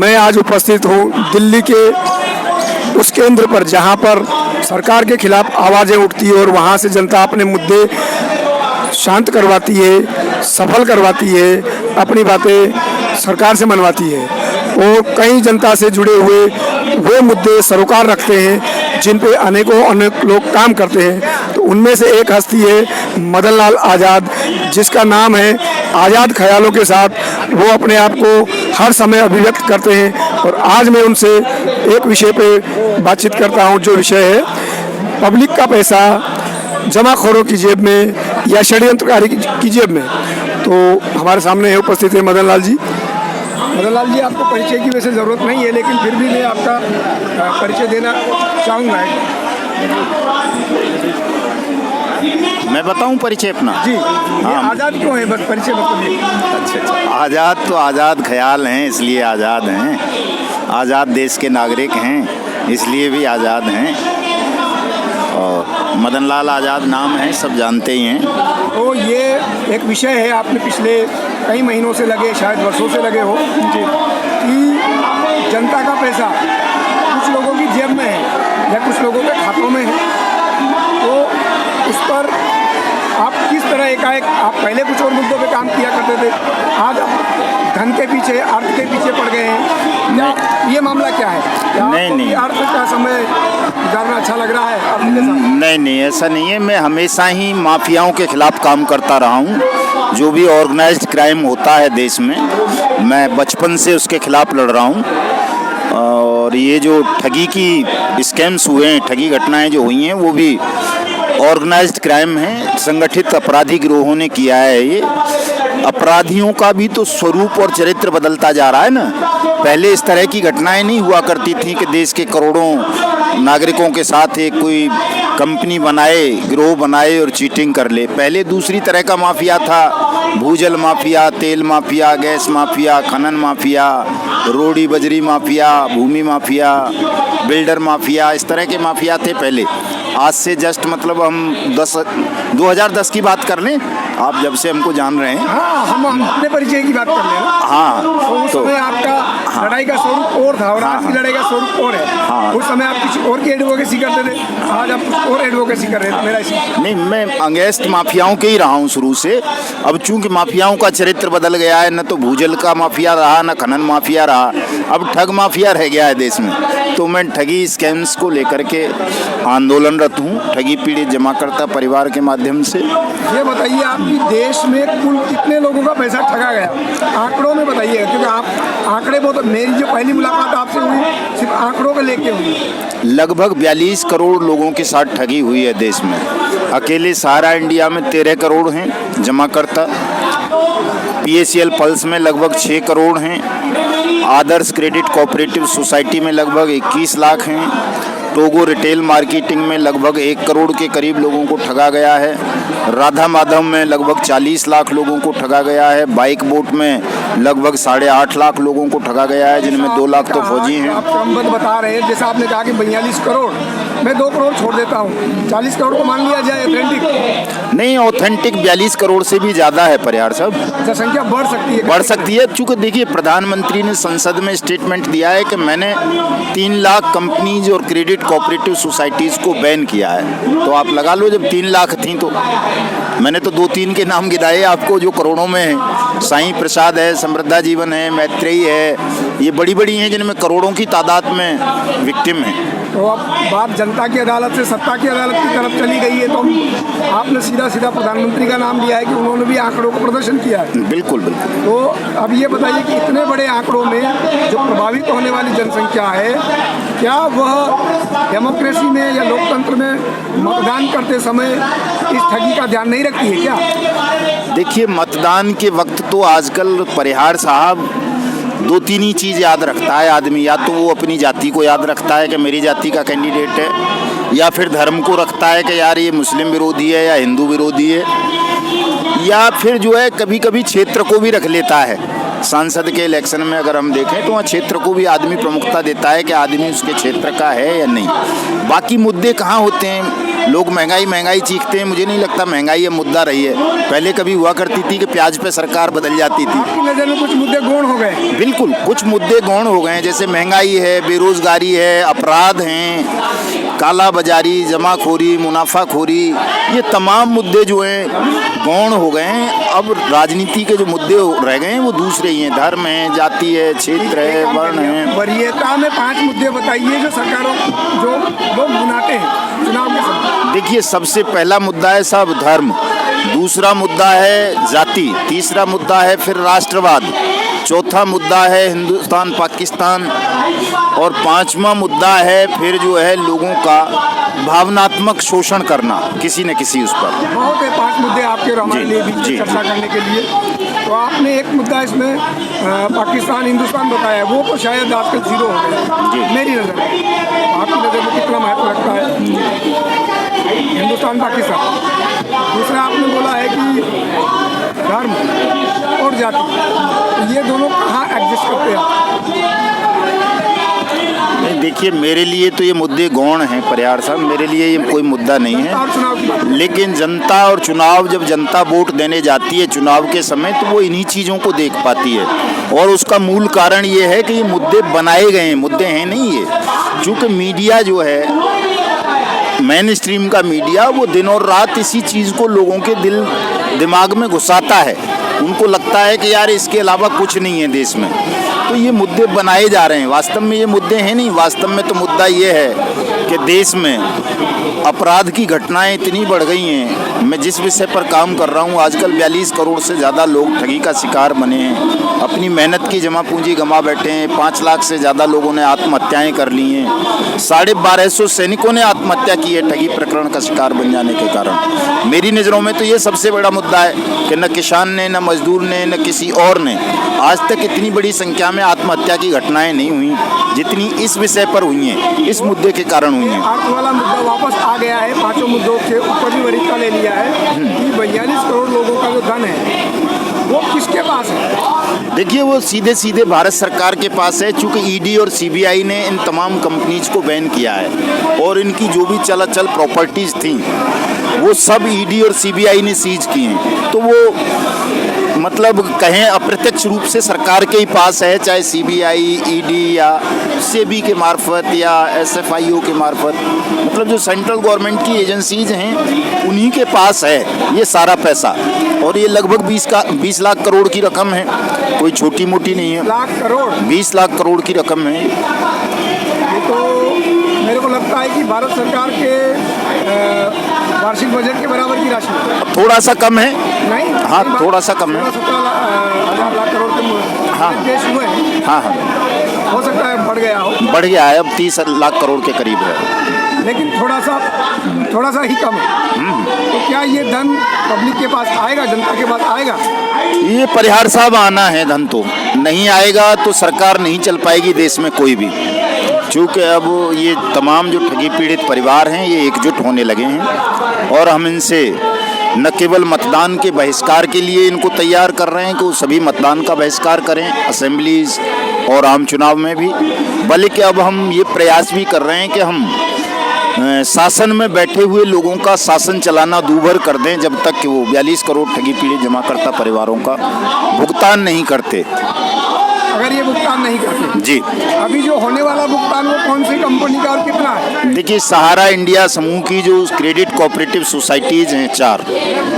मैं आज उपस्थित हूँ दिल्ली के उस केंद्र पर जहाँ पर सरकार के खिलाफ आवाज़ें उठती है और वहाँ से जनता अपने मुद्दे शांत करवाती है, सफल करवाती है, अपनी बातें सरकार से मनवाती है। और कई जनता से जुड़े हुए वो मुद्दे सरोकार रखते हैं जिन पे अनेक लोग काम करते हैं। तो उनमें से एक हस्ती है मदन लाल आज़ाद, जिसका नाम है आज़ाद ख्यालों के साथ वो अपने आप को हर समय अभिव्यक्त करते हैं। और आज मैं उनसे एक विषय पे बातचीत करता हूं, जो विषय है पब्लिक का पैसा जमाखोरों की जेब में या षड्यंत्रकारी की जेब में। तो हमारे सामने उपस्थित है मदन लाल जी। मदन लाल जी, आपको परिचय की वैसे ज़रूरत नहीं है, लेकिन फिर भी मैं आपका परिचय देना चाहूँगा। मैं बताऊं परिचय अपना? जी, आज़ाद क्यों है, बस परिचय बताइए। अच्छा, आज़ाद तो आज़ाद ख्याल हैं इसलिए आज़ाद हैं, आज़ाद देश के नागरिक हैं इसलिए भी आज़ाद हैं। और मदन लाल आज़ाद नाम है, सब जानते ही हैं। तो ये एक विषय है, आपने पिछले कई महीनों से लगे, शायद वर्षों से लगे हो जी, कि जनता का पैसा कुछ लोगों की जेब में है या कुछ लोगों के खातों में है। तो उस पर आप किस तरह एकाएक, आप पहले कुछ और मुद्दों पे काम किया करते थे, आज आप धन के पीछे, अर्थ के पीछे पड़ गए हैं, या ये मामला क्या है? नहीं, अर्थ का समय गुजारना अच्छा लग रहा है अर्थ के साथ? नहीं, ऐसा नहीं है। मैं हमेशा ही माफियाओं के खिलाफ काम करता रहा हूँ। जो भी ऑर्गेनाइज्ड क्राइम होता है देश में, मैं बचपन से उसके खिलाफ लड़ रहा हूँ। और ये जो ठगी की स्कैम्स हुए हैं, ठगी घटनाएं जो हुई हैं, वो भी ऑर्गेनाइज्ड क्राइम है, संगठित अपराधी गिरोहों ने किया है। ये अपराधियों का भी तो स्वरूप और चरित्र बदलता जा रहा है ना। पहले इस तरह की घटनाएं नहीं हुआ करती थी कि देश के करोड़ों नागरिकों के साथ एक कोई कंपनी बनाए, गिरोह बनाए और चीटिंग कर ले। पहले दूसरी तरह का माफिया था, भूजल माफिया, तेल माफिया, गैस माफिया, खनन माफिया, रोड़ी बजरी माफिया, भूमि माफिया, बिल्डर माफिया, इस तरह के माफिया थे पहले। आज से जस्ट मतलब हम 2010 की बात कर लें, आप जब से हमको जान रहे हैं। हाँ, हम अपने परिचय की बात कर रहे हैं। हाँ, तो उस समय आपका लड़ाई का स्वरूप और था और आज की लड़ाई का स्वरूप और है। हाँ, उस समय आप किसी और की एडवोकेसी करते थे, आज आप कुछ और एडवोकेसी कर रहे थे। मेरा नहीं, मैं अगेंस्ट माफियाओं के ही रहा हूँ शुरू से। अब चूंकि माफियाओं का चरित्र बदल गया है, न तो भूजल का माफिया रहा, न खनन माफिया रहा, अब ठग माफिया रह गया है देश में। तो मैं ठगी स्कैम्स को लेकर के आंदोलनरत हूँ, ठगी पीड़ित जमाकर्ता परिवार के माध्यम से। ये बताइए, आपकी देश में कुल कितने लोगों का पैसा ठगा गया, आंकड़ों में बताइए, क्योंकि आप आंकड़े बहुत, मेरी जो पहली मुलाकात आपसे हुई सिर्फ आंकड़ों को लेके हुई। लगभग 42 करोड़ लोगों के साथ ठगी हुई है देश में। अकेले सहारा इंडिया में 13 करोड़ हैं जमाकर्ता, PACL पल्स में लगभग 6 करोड़ हैं, आदर्श क्रेडिट कोऑपरेटिव सोसाइटी में लगभग 21 लाख हैं, टोगो रिटेल मार्केटिंग में लगभग 1 करोड़ के करीब लोगों को ठगा गया है, राधा माधव में लगभग 40 लाख लोगों को ठगा गया है, बाइक बोट में लगभग 8.5 लाख लोगों को ठगा गया है, जिनमें 2 लाख तो फौजी हैं। आप क्रमबद्ध बता रहे हैं, जैसे आपने कहा कि 42 करोड़, मैं 2 करोड़ छोड़ देता हूँ, 40 करोड़ को मान लिया जाए ऑथेंटिक? नहीं, ऑथेंटिक 42 करोड़ से भी ज़्यादा है परिहार साहब। अच्छा, संख्या बढ़ सकती है? बढ़ सकती है, चूँकि देखिए प्रधानमंत्री ने संसद में स्टेटमेंट दिया है कि मैंने 3 लाख कंपनीज और क्रेडिट कोऑपरेटिव सोसाइटीज़ को बैन किया है। तो आप लगा लो, जब 3 लाख थी तो मैंने तो 2-3 के नाम गिनाए आपको जो करोड़ों में हैं। साईं प्रसाद है, समृद्धा जीवन है, मैत्रेयी है, ये बड़ी बड़ी हैं जिनमें करोड़ों की तादाद में विक्टिम हैं। तो अब बात जनता की अदालत से सत्ता की अदालत की तरफ चली गई है, तो आपने सीधा प्रधानमंत्री का नाम लिया है कि उन्होंने भी आंकड़ों को प्रदर्शन किया है। बिल्कुल बिल्कुल। तो अब ये बताइए कि इतने बड़े आंकड़ों में जो प्रभावित होने वाली जनसंख्या है, क्या वह डेमोक्रेसी में या लोकतंत्र में मतदान करते समय इस ठगी का ध्यान नहीं रखती है क्या? देखिए, मतदान के वक्त तो आजकल परिहार साहब 2-3 ही चीज़ याद रखता है आदमी। या तो वो अपनी जाति को याद रखता है कि मेरी जाति का कैंडिडेट है, या फिर धर्म को रखता है कि यार ये मुस्लिम विरोधी है या हिंदू विरोधी है, या फिर जो है कभी कभी क्षेत्र को भी रख लेता है। सांसद के इलेक्शन में अगर हम देखें तो वहाँ क्षेत्र को भी आदमी प्रमुखता देता है कि आदमी उसके क्षेत्र का है या नहीं। बाकी मुद्दे कहाँ होते हैं? लोग महंगाई महंगाई चीखते हैं, मुझे नहीं लगता महंगाई अब मुद्दा रही है। पहले कभी हुआ करती थी कि प्याज पे सरकार बदल जाती थी। आपकी नज़र में कुछ मुद्दे गौण हो गए? बिल्कुल, कुछ मुद्दे गौण हो गए हैं, जैसे महंगाई है, बेरोजगारी है, अपराध हैं, काला बाजारी, जमाखोरी, मुनाफाखोरी, ये तमाम मुद्दे जो हैं गौण हो गए हैं। अब राजनीति के जो मुद्दे रह गए हैं वो दूसरे ही हैं, धर्म है, जाति है, क्षेत्र है, वर्ण है। वरीयता में 5 मुद्दे बताइए जो सरकारों जो लोग बुनाते हैं चुनाव के समय। देखिए, सबसे पहला मुद्दा है साहब धर्म, दूसरा मुद्दा है जाति, तीसरा मुद्दा है फिर राष्ट्रवाद, चौथा मुद्दा है हिंदुस्तान पाकिस्तान, और पांचवा मुद्दा है फिर जो है लोगों का भावनात्मक शोषण करना किसी न किसी उस पर। बहुत है 5 मुद्दे आपके और हमारे जी, लिए भी जी, चर्चा करने के लिए। तो आपने एक मुद्दा इसमें पाकिस्तान हिंदुस्तान बताया, वो तो शायद आजकल जीरो हो गया जी। मेरी नज़र में। आपकी नज़र में कितना महत्व रखता है हिंदुस्तान पाकिस्तान? दूसरा आपने बोला है कि धर्म और जाति, तो ये दोनों कहाँ एडजस्ट करते हैं? नहीं, देखिए, मेरे लिए तो ये मुद्दे गौण हैं परिहार साहब, मेरे लिए ये कोई मुद्दा नहीं और चुनाव की बात। है। लेकिन जनता और चुनाव, जब जनता वोट देने जाती है चुनाव के समय, तो वो इन्हीं चीज़ों को देख पाती है, और उसका मूल कारण ये है कि ये मुद्दे बनाए गए हैं, मुद्दे हैं नहीं ये। चूँकि मीडिया जो है, मेन स्ट्रीम का मीडिया, वो दिन और रात इसी चीज़ को लोगों के दिल दिमाग में घुसाता है। उनको लगता है कि यार इसके अलावा कुछ नहीं है देश में, तो ये मुद्दे बनाए जा रहे हैं। वास्तव में ये मुद्दे हैं नहीं, वास्तव में तो मुद्दा ये है कि देश में अपराध की घटनाएं इतनी बढ़ गई हैं। मैं जिस विषय पर काम कर रहा हूँ, आजकल 42 करोड़ से ज़्यादा लोग ठगी का शिकार बने हैं, अपनी मेहनत की जमा पूंजी गंवा बैठे हैं, 5 लाख से ज़्यादा लोगों ने आत्महत्याएं कर ली हैं, 1250 सैनिकों ने आत्महत्या की है ठगी प्रकरण का शिकार बन जाने के कारण। मेरी नज़रों में तो ये सबसे बड़ा मुद्दा है कि न किसान ने, न मजदूर ने, न किसी और ने आज तक इतनी बड़ी संख्या में आत्महत्या की घटनाएं नहीं हुई जितनी इस विषय पर हुई हैं, इस मुद्दे के कारण हुई हैं। अर्थ वाला मुद्दा वापस आ गया है, 5 मुद्दों के ऊपर भी वरीयता ले लिया है कि 42 करोड़ लोगों का जो धन है वो किसके पास है? देखिए, वो सीधे सीधे भारत सरकार के पास है, चूँकि ईडी और सीबीआई ने इन तमाम कंपनीज को बैन किया है, और इनकी जो भी चल प्रॉपर्टीज़ थी वो सब ईडी और सीबीआई ने सीज की हैं। तो वो मतलब कहें अप्रत्यक्ष रूप से सरकार के ही पास है, चाहे सीबीआई, ईडी या सेबी के मार्फत या एसएफआईओ के मार्फत, मतलब जो सेंट्रल गवर्नमेंट की एजेंसीज हैं उन्हीं के पास है ये सारा पैसा। और ये लगभग 20 लाख करोड़ की रकम है, कोई छोटी मोटी नहीं है। लाख करोड़ 20 लाख करोड़ की रकम है। ये तो मेरे को लगता है कि भारत सरकार के वार्षिक बजट के बराबर की राशि। थोड़ा सा कम है, नहीं, हाँ, थोड़ा सा कम है। 17 लाख करोड़ के हाँ। देश हुए हैं। हाँ, हो सकता है बढ़ गया हो, बढ़ गया है, अब 30 लाख करोड़ के करीब है, लेकिन थोड़ा सा ही कम है। तो क्या ये धन पब्लिक के पास आएगा, जनता के पास आएगा? ये परिहार साहब आना है धन, तो नहीं आएगा तो सरकार नहीं चल पाएगी देश में कोई भी। चूँकि अब ये तमाम जो ठगी पीड़ित परिवार हैं ये एकजुट होने लगे हैं, और हम इनसे न केवल मतदान के बहिष्कार के लिए इनको तैयार कर रहे हैं कि वो सभी मतदान का बहिष्कार करें, असेंबलीज और आम चुनाव में भी, बल्कि अब हम ये प्रयास भी कर रहे हैं कि हम शासन में बैठे हुए लोगों का शासन चलाना दूभर कर दें जब तक कि वो 42 करोड़ ठगी पीड़ित जमाकर्ता परिवारों का भुगतान नहीं करते। अगर ये भुगतान नहीं करते जी, अभी जो होने वाला भुगतान वो कौन सी कंपनी का और कितना है? देखिए, सहारा इंडिया समूह की जो क्रेडिट कोऑपरेटिव सोसाइटीज़ हैं 4,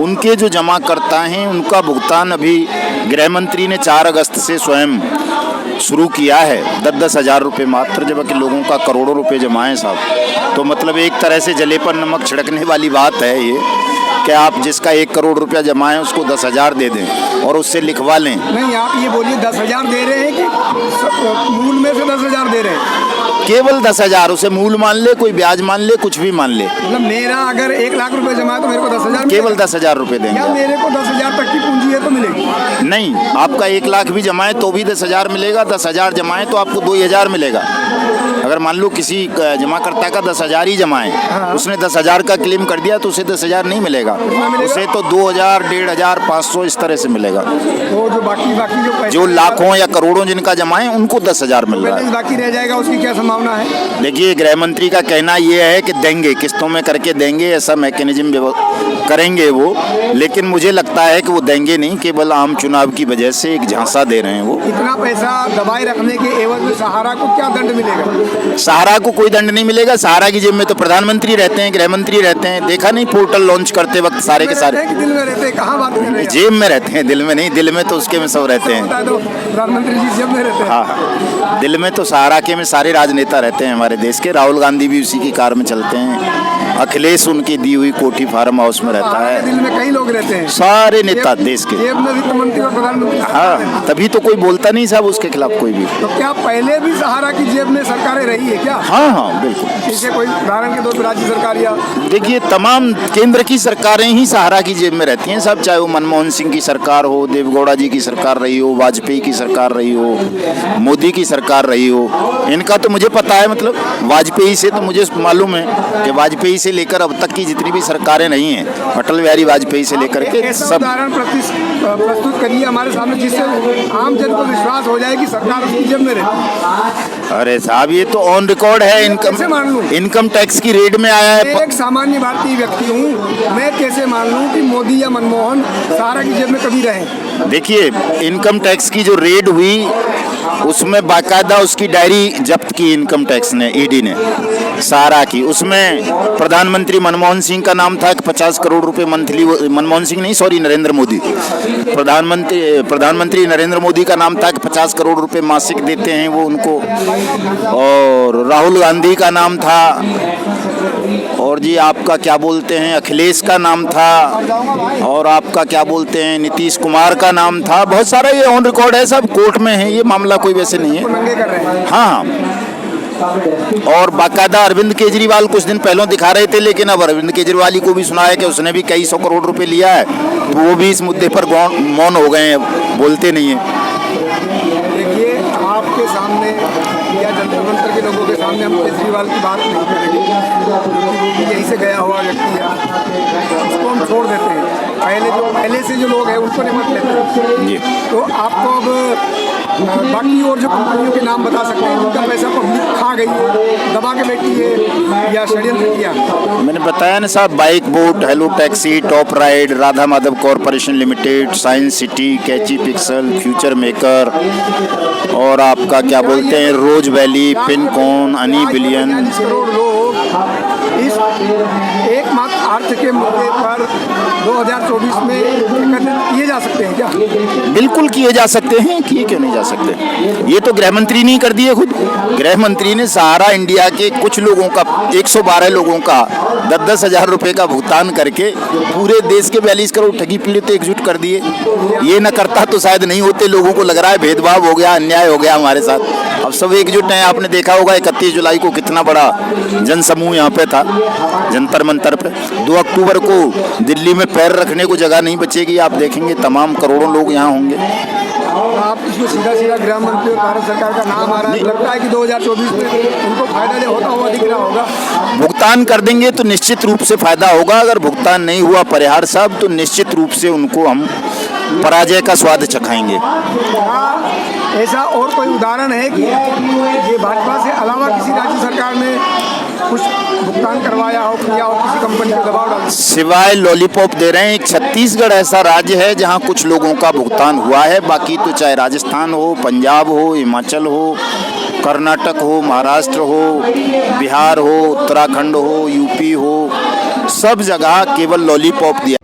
उनके जो जमाकर्ता हैं उनका भुगतान अभी गृह मंत्री ने 4 अगस्त से स्वयं शुरू किया है, 10-10 हज़ार रुपये मात्र, जबकि लोगों का करोड़ों रुपए जमा है साहब। तो मतलब एक तरह से जले पर नमक छिड़कने वाली बात है ये, कि आप जिसका 1 करोड़ रुपया जमा है उसको 10,000 दे दें और उससे लिखवा लें। नहीं, आप ये बोलिए 10,000 दे रहे हैं कि मूल में से 10,000 दे रहे हैं? केवल 10,000, उसे मूल मान ले, कोई ब्याज मान ले, कुछ भी मान ले। मतलब मेरा अगर 1 लाख रुपए जमा है तो मेरे को 10,000 केवल 10,000 रुपये देंगे। या मेरे को 10,000 तक की पूंजी है तो मिलेगी? नहीं, आपका 1 लाख भी जमा है तो भी 10,000 मिलेगा, 10,000 जमा है तो आपको 2,000 मिलेगा। अगर मान लो किसी जमाकर्ता का 10,000 ही जमा है, उसने 10,000 का क्लेम कर दिया तो उसे 10,000 नहीं मिलेगा। मिलेगा, उसे तो 2000, 1500, 500 इस तरह से मिलेगा। वो जो बाकी जो पैसे जो लाखों या करोड़ों जिनका जमा है उनको 10,000 मिल रहा है। बैलेंस बाकी रह जाएगा, उसकी क्या संभावना है? देखिए, गृह मंत्री का कहना ये है कि देंगे, किस्तों में करके देंगे, ऐसा मैकेनिज्म करेंगे वो, लेकिन मुझे लगता है कि वो देंगे नहीं, केवल आम चुनाव की वजह से एक झांसा दे रहे हैं वो। इतना पैसा दबाए रखने के एवज में सहारा को क्या दंड मिलेगा? सहारा को कोई दंड नहीं मिलेगा। सहारा की जेब में तो प्रधानमंत्री रहते हैं, गृह मंत्री रहते हैं। देखा नहीं पोर्टल लॉन्च करते वक्त सारे के सारे दिल में रहते हैं, कहाँ बात कर रहे हैं? जेब में रहते हैं, दिल में नहीं। दिल में तो उसके में सब रहते हैं। बता दो, प्रधानमंत्री जी जेब में रहते हैं। हाँ, दिल में तो सहारा के में सारे राजनेता रहते हैं हमारे देश के। राहुल गांधी भी उसी की कार में चलते हैं, अखिलेश उनकी दी हुई कोठी फार्म हाउस में रहता है। दिल में कई लोग रहते हैं, सारे नेता देश के। जेब में वित्त मंत्री और प्रधानमंत्री। हाँ, तभी तो कोई बोलता नहीं साहब उसके खिलाफ कोई भी। तो क्या पहले भी सहारा की जेब में सरकारें रही है क्या? हाँ हाँ, बिल्कुल। जैसे कोई उदाहरण के तौर पर राज्य सरकार या देखिए, तमाम केंद्र की सरकारें ही सहारा की जेब में रहती हैं साहब, चाहे वो मनमोहन सिंह की सरकार हो, देवेगौड़ा जी की सरकार रही हो, वाजपेयी की सरकार रही हो, मोदी की सरकार रही हो। इनका तो मुझे पता है, मतलब वाजपेयी से तो मुझे मालूम है कि वाजपेयी से लेकर अब तक की जितनी भी सरकारें रही हैं, अटल बिहारी वाजपेयी से लेकर के ऐसा सब। उदाहरण प्रस्तुत करिए हमारे सामने जिससे आम जन को विश्वास हो जाए कि सरकार उसकी जेब में रहती। अरे साहब, ये तो ऑन रिकॉर्ड है। कैसे मान लूं? इनकम टैक्स की रेड में आया है। मैं एक सामान्य भारतीय व्यक्ति हूँ, मैं कैसे मान लूँ कि मोदी या मनमोहन सहारा की जेब में कभी रहे? देखिए, इनकम टैक्स की जो रेड हुई उसमें बाकायदा उसकी डायरी जब्त की इनकम टैक्स ने, ईडी ने, सहारा की। उसमें प्रधानमंत्री मनमोहन सिंह का नाम था कि 50 करोड़ रुपए मंथली, मनमोहन सिंह नहीं, सॉरी, नरेंद्र मोदी। प्रधानमंत्री नरेंद्र मोदी का नाम था कि 50 करोड़ रुपए मासिक देते हैं वो उनको। और राहुल गांधी का नाम था, और जी आपका क्या बोलते हैं, अखिलेश का नाम था, और आपका क्या बोलते हैं, नीतीश कुमार का नाम था। बहुत सारा ये ऑन रिकॉर्ड है, सब कोर्ट में है, ये मामला कोई वैसे नहीं है। नंगे कर रहे हैं। हाँ, और बाकायदा अरविंद केजरीवाल कुछ दिन पहले दिखा रहे थे, लेकिन अब अरविंद केजरीवाल को भी सुना है कि उसने भी कई 100 करोड़ रुपए लिया है, तो वो भी इस मुद्दे पर मौन हो गए हैं, बोलते नहीं है। देखिए, आपके सामने या जनता मंत्र के लोगों के सामने हम केजरीवाल की बात नहीं करेंगे, क्योंकि यहीं से गया हुआ व्यक्ति है, उसको हम छोड़ देते हैं। पहले से जो लोग हैं उनको निमट लेते हैं जी। तो आपको अब बाकी और जो कंपनियों के नाम बता सकते हैं जिनका पैसा पब्लिक खा गई है, दबा के बैठी है या षड्यंत्र किया? मैंने बताया ना साहब, bike boat, hello taxi, top ride, Radha Madhav corporation limited, science city, catchy pixel, future maker, और आपका क्या बोलते हैं, रोज वैली, पिनकॉन, अनी बिलियन। 40 करोड़ लोग इस एकमात्र अर्थ के मुद्दे पर 2024 में एकत्रित किए जा सकते हैं क्या? बिल्कुल किए जा सकते हैं, किए क्यों नहीं जा सकते। ये तो गृह मंत्री ने कर दिए खुद। गृह मंत्री ने सहारा इंडिया के कुछ लोगों का, 112 लोगों का 10-10 हज़ार रुपए का भुगतान करके पूरे देश के 42 करोड़ ठगी पीड़ित एकजुट कर दिए। ये न करता तो शायद नहीं होते। लोगों को लग रहा है भेदभाव हो गया, अन्याय हो गया हमारे साथ। अब सब एकजुट हैं। आपने देखा होगा 31 जुलाई को कितना बड़ा जनसमूह यहाँ पे था, जंतर मंतर पे। 2 अक्टूबर को दिल्ली में पैर रखने को जगह नहीं बचेगी। आप देखेंगे तमाम करोड़ों लोग यहाँ होंगे। आप इसमें सीधा गृह मंत्री और भारत सरकार का नाम आ रहा है, लगता है कि 2024 में उनको फायदा होता हुआ दिख रहा होगा। भुगतान कर देंगे तो निश्चित रूप से फायदा होगा। अगर भुगतान नहीं हुआ परिहार साहब, तो निश्चित रूप से उनको हम पराजय का स्वाद चखाएंगे। ऐसा और कोई उदाहरण है कि ये भाजपा से अलावा किसी राज्य सरकार ने कुछ भुगतान करवाया हो, किया हो, किसी कंपनी को दबाव डाला? सिवाय लॉलीपॉप दे रहे हैं, एक छत्तीसगढ़ ऐसा राज्य है जहां कुछ लोगों का भुगतान हुआ है। बाकी तो चाहे राजस्थान हो, पंजाब हो, हिमाचल हो, कर्नाटक हो, महाराष्ट्र हो, बिहार हो, उत्तराखंड हो, यूपी हो, सब जगह केवल लॉलीपॉप दिया।